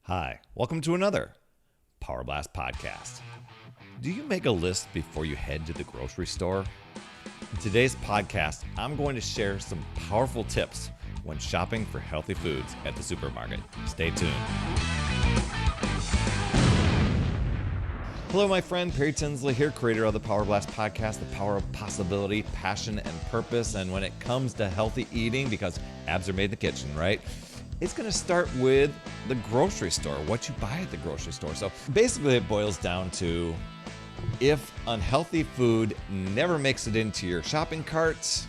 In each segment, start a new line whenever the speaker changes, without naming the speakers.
Hi, welcome to another Power Blast podcast. Do you make a list before you head to the grocery store? In today's podcast, I'm going to share some powerful tips when shopping for healthy foods at the supermarket. Stay tuned. Hello, my friend, Perry Tinsley here, creator of the Power Blast podcast, the power of possibility, passion, and purpose. And when it comes to healthy eating, because abs are made in the kitchen, right? It's going to start with the grocery store, what you buy at the grocery store. So basically it boils down to if unhealthy food never makes it into your shopping cart,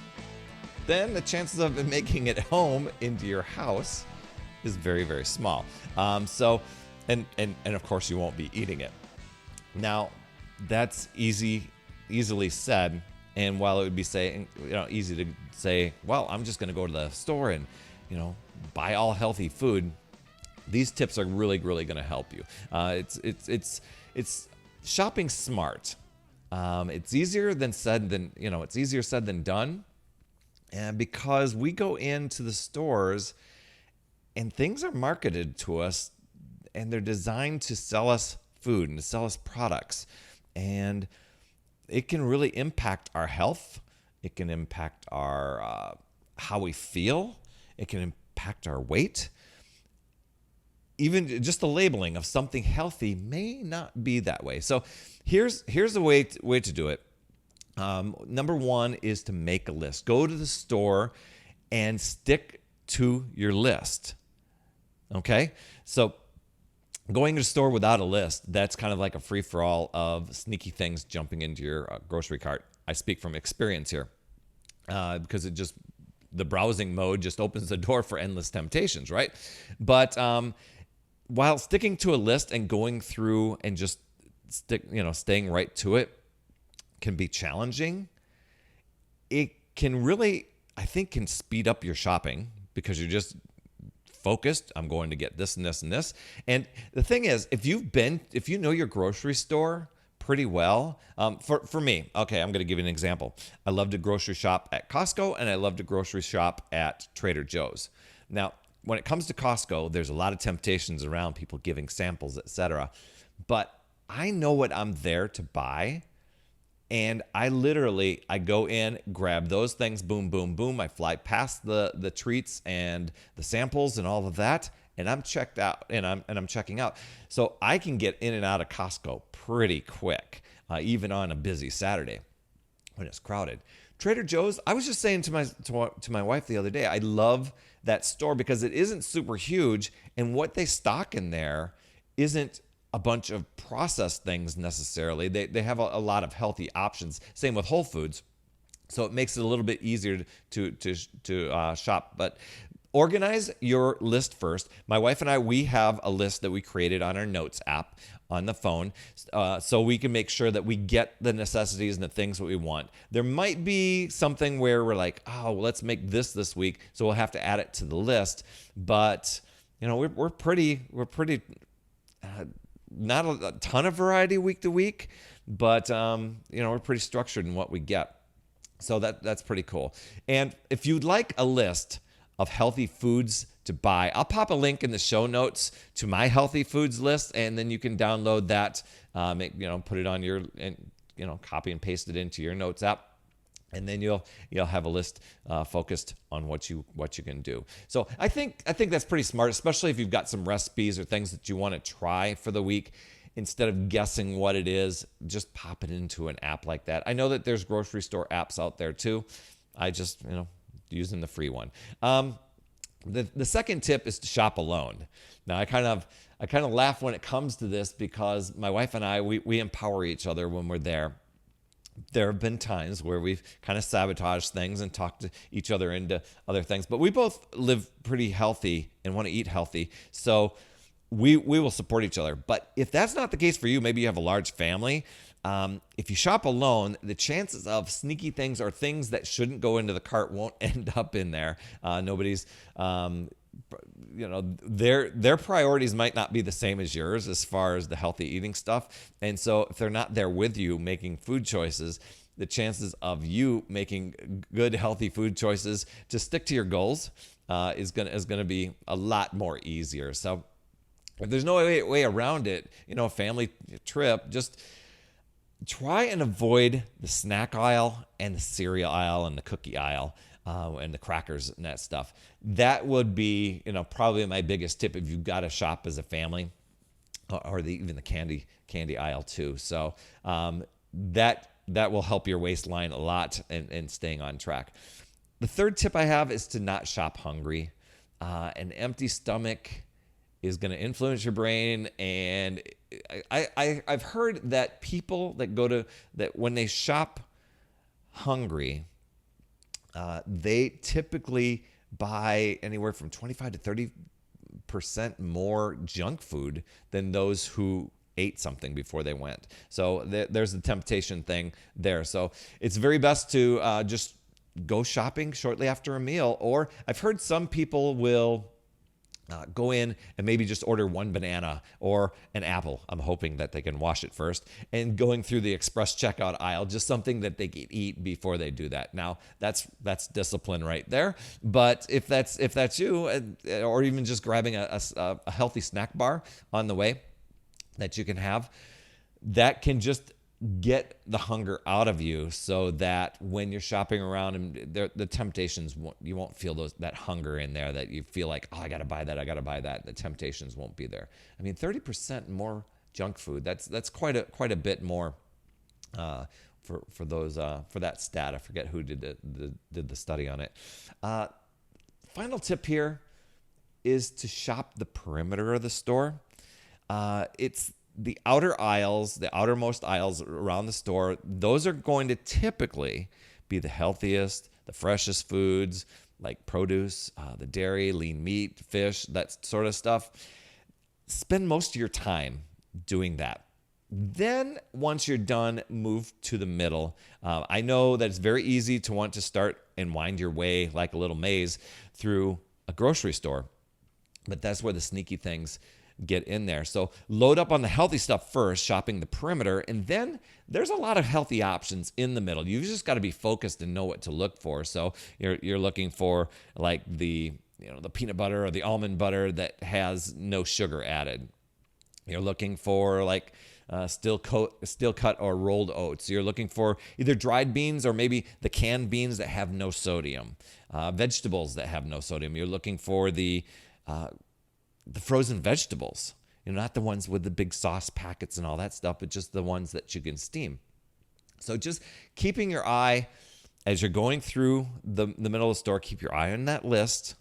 then the chances of it making it home into your house is very, very small. And of course you won't be eating it. Now, that's easily said. And while it would be easy to say, well, I'm just going to go to the store and, buy all healthy food, these tips are really, really going to help you. It's shopping smart. It's easier said than done. And because we go into the stores and things are marketed to us and they're designed to sell us food and to sell us products. And it can really impact our health. It can impact our how we feel. It can impact our weight. Even just the labeling of something healthy may not be that way. So here's a way to do it. Number one is to make a list. Go to the store and stick to your list. Okay? So going to the store without a list, that's kind of like a free-for-all of sneaky things jumping into your grocery cart. I speak from experience here because the browsing mode just opens the door for endless temptations, right? But while sticking to a list and going through and just staying right to it can be challenging, it can really, I think, can speed up your shopping because you're just focused. I'm going to get this and this and this. And the thing is, if you know your grocery store pretty well, for me, okay, I'm going to give you an example. I love to grocery shop at Costco and I love to grocery shop at Trader Joe's. Now, when it comes to Costco, there's a lot of temptations around people giving samples, etc. But I know what I'm there to buy. And I go in, grab those things, boom, boom, boom. I fly past the treats and the samples and all of that, and I'm checked out, and I'm checking out. So I can get in and out of Costco pretty quick, even on a busy Saturday when it's crowded. Trader Joe's, I was just saying to my wife the other day, I love that store because it isn't super huge, and what they stock in there isn't a bunch of processed things necessarily. They have a lot of healthy options. Same with Whole Foods. So it makes it a little bit easier to shop. But organize your list first. My wife and I, we have a list that we created on our notes app on the phone, so we can make sure that we get the necessities and the things that we want. There might be something where we're like, oh, well, let's make this week, so we'll have to add it to the list. But we're pretty not a ton of variety week to week, but we're pretty structured in what we get. So that's pretty cool. And if you'd like a list of healthy foods to buy, I'll pop a link in the show notes to my healthy foods list, and then you can download that, put it on your, copy and paste it into your notes app. And then you'll have a list focused on what you can do. So I think that's pretty smart, especially if you've got some recipes or things that you want to try for the week. Instead of guessing what it is, just pop it into an app like that. I know that there's grocery store apps out there too. I just using the free one. The second tip is to shop alone. Now I kind of laugh when it comes to this because my wife and I we empower each other when we're there. There have been times where we've kind of sabotaged things and talked to each other into other things, but we both live pretty healthy and want to eat healthy. So we will support each other. But if that's not the case for you, maybe you have a large family. If you shop alone, the chances of sneaky things or things that shouldn't go into the cart won't end up in there. Nobody's, their priorities might not be the same as yours as far as the healthy eating stuff. And so if they're not there with you making food choices, the chances of you making good, healthy food choices to stick to your goals is gonna be a lot more easier. So If there's no way around it, a family trip, just try and avoid the snack aisle and the cereal aisle and the cookie aisle and the crackers and that stuff. That would be, probably my biggest tip if you've got to shop as a family, or even the candy aisle too. So that will help your waistline a lot and staying on track. The third tip I have is to not shop hungry. An empty stomach is going to influence your brain. And I've heard that people that when they shop hungry, they typically buy anywhere from 25 to 30% more junk food than those who ate something before they went. So there's the temptation thing there. So it's very best to just go shopping shortly after a meal. Or I've heard some people will go in and maybe just order one banana or an apple. I'm hoping that they can wash it first, and going through the express checkout aisle, just something that they can eat before they do that. Now that's discipline right there. But if that's you, or even just grabbing a healthy snack bar on the way that you can have, that can just get the hunger out of you, so that when you're shopping around and the temptations, you won't feel that hunger in there, that you feel like, oh, I got to buy that. The temptations won't be there. I mean, 30% more junk food. That's quite a bit more for that stat. I forget who did the study on it. Final tip here is to shop the perimeter of the store. It's the outer aisles, the outermost aisles around the store. Those are going to typically be the healthiest, the freshest foods, like produce, the dairy, lean meat, fish, that sort of stuff. Spend most of your time doing that. Then once you're done, move to the middle. I know that it's very easy to want to start and wind your way like a little maze through a grocery store, but that's where the sneaky things get in there. So load up on the healthy stuff first, shopping the perimeter, and then there's a lot of healthy options in the middle. You've just got to be focused and know what to look for. So you're looking for like the peanut butter or the almond butter that has no sugar added. You're looking for like steel cut or rolled oats. You're looking for either dried beans or maybe the canned beans that have no sodium, vegetables that have no sodium. You're looking for the frozen vegetables, not the ones with the big sauce packets and all that stuff, but just the ones that you can steam. So just keeping your eye as you're going through the middle of the store, keep your eye on that list,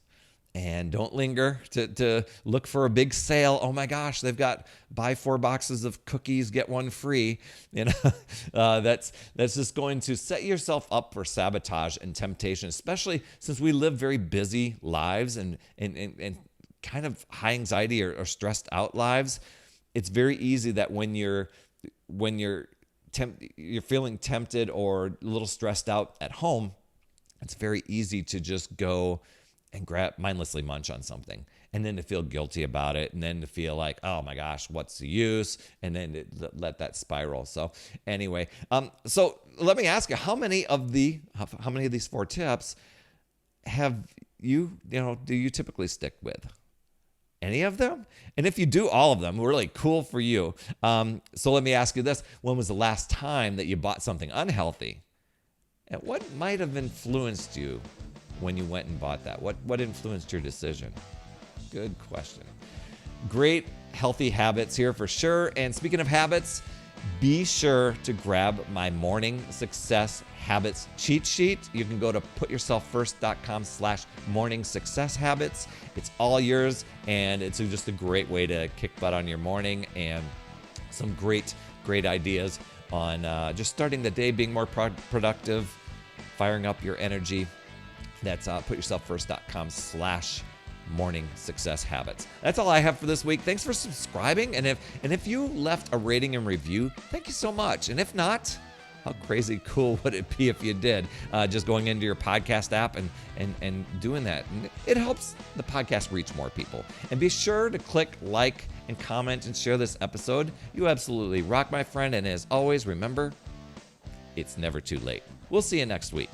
and don't linger to look for a big sale. Oh my gosh, they've got buy 4 boxes of cookies, get 1 free. That's just going to set yourself up for sabotage and temptation, especially since we live very busy lives and kind of high anxiety or stressed out lives. It's very easy that when you're feeling tempted or a little stressed out at home, it's very easy to just go and mindlessly munch on something, and then to feel guilty about it, and then to feel like, oh my gosh, what's the use? And then to let that spiral. So anyway, so let me ask you, how many of these 4 tips do you typically stick with? Any of them? And if you do all of them, really cool for you. So let me ask you this. When was the last time that you bought something unhealthy? And what might have influenced you when you went and bought that? What influenced your decision? Good question. Great healthy habits here for sure. And speaking of habits, be sure to grab my morning success habits cheat sheet. You can go to putyourselffirst.com/morning success habits. It's all yours, and it's just a great way to kick butt on your morning, and some great ideas on just starting the day, being more productive, firing up your energy. That's putyourselffirst.com/morning success habits. That's all I have for this week. Thanks for subscribing, and if you left a rating and review, thank you so much. And if not, how crazy cool would it be if you did? Just going into your podcast app and doing that. And it helps the podcast reach more people. And be sure to click like and comment and share this episode. You absolutely rock, my friend. And as always, remember, it's never too late. We'll see you next week.